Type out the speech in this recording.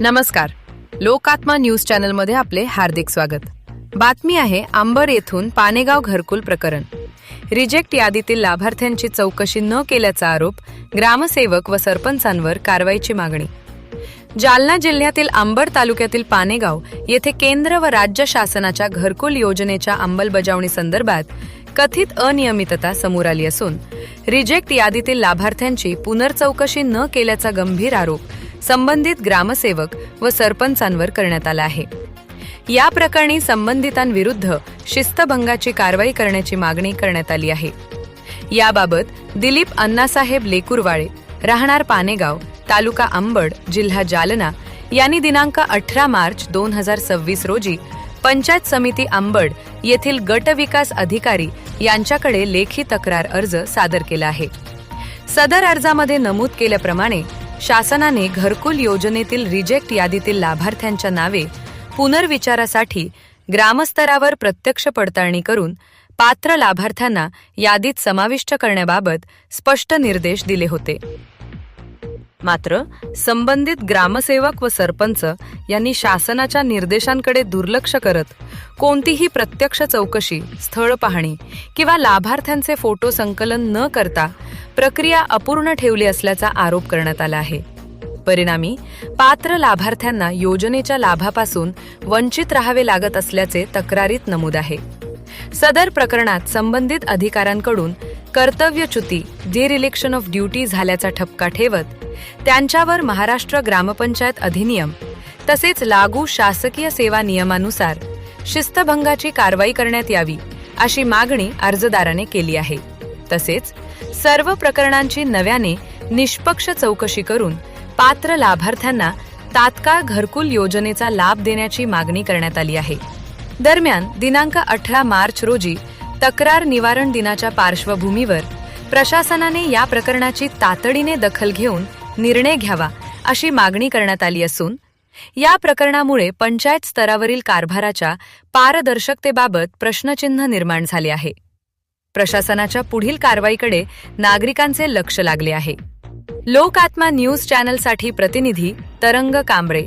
नमस्कार. लोकात्मा न्यूज चॅनलमध्ये आपले हार्दिक स्वागत. बातमी आहे अंबड येथून पानेगाव घरकुल प्रकरण. रिजेक्ट यादीतील लाभार्थ्यांची चौकशी न केल्याचा आरोप, ग्रामसेवक व सरपंचांवर कारवाईची मागणी. जालना जिल्ह्यातील अंबड तालुक्यातील पानेगाव येथे केंद्र व राज्य शासनाच्या घरकुल योजनेच्या अंमलबजावणी संदर्भात कथित अनियमितता समोर आली असून रिजेक्ट यादीतील लाभार्थ्यांची पुनर्चौकशी न केल्याचा गंभीर आरोप संबंधित ग्रामसेवक व सरपंचांवर करण्यात आला आहे. या प्रकरणी संबंधितांविरुद्ध शिस्तभंगाची कारवाई करण्याची मागणी करण्यात आली आहे. याबाबत दिलीप अण्णासाहेब लेकुरवाळे, राहणार पानेगाव, तालुका अंबड, जिल्हा जालना यांनी दिनांक 18 मार्च 2026 रोजी पंचायत समिती अंबड येथील गट विकास अधिकारी यांच्याकडे लेखी तक्रार अर्ज सादर केला आहे. सदर अर्जामध्ये नमूद केल्याप्रमाणे शासनाने घरकुल योजनेतील रिजेक्ट यादीतील लाभार्थ्यांच्या नावे पुनर्विचारासाठी ग्रामस्तरावर प्रत्यक्ष पडताळणी करून पात्र लाभार्थ्यांना यादीत समाविष्ट करण्याबाबत स्पष्ट निर्देश दिले होते. मात्र संबंधित ग्रामसेवक व सरपंच यांनी शासनाच्या निर्देशांकडे दुर्लक्ष करत कोणतीही प्रत्यक्ष चौकशी, स्थळ पाहणी किंवा लाभार्थ्यांचे फोटो संकलन न करता प्रक्रिया अपूर्ण ठेवली असल्याचा आरोप करण्यात आला आहे. परिणामी पात्र लाभार्थ्यांना योजनेच्या लाभापासून वंचित राहावे लागत असल्याचे तक्रारीत नमूद आहे. सदर प्रकरणात संबंधित अधिकाऱ्यांकडून कर्तव्यच्युती, डिरिलेक्शन ऑफ ड्युटी झाल्याचा ठपका ठेवत त्यांच्यावर महाराष्ट्र ग्रामपंचायत अधिनियम तसेच लागू शासकीय सेवा नियमानुसार शिस्तभंगाची कारवाई करण्यात यावी अशी मागणी अर्जदाराने केली आहे. तसेच सर्व प्रकरणांची नव्याने निष्पक्ष चौकशी करून पात्र लाभार्थ्यांना तात्काळ घरकुल योजनेचा लाभ देण्याची मागणी करण्यात आली आहे. दरम्यान दिनांक 18 मार्च रोजी तक्रार निवारण दिनाच्या पार्श्वभूमीवर प्रशासनाने या प्रकरणाची तातडीने दखल घेऊन निर्णय घ्यावा अशी मागणी करण्यात आली असून या प्रकरणामुळे पंचायत स्तरावरील कारभाराच्या पारदर्शकतेबाबत प्रश्नचिन्ह निर्माण झाले आहे. प्रशासनाच्या पुढील कारवाईकडे नागरिकांचे लक्ष लागले आहे. लोकात्मा न्यूज चॅनलसाठी प्रतिनिधी तरंग कांबळे.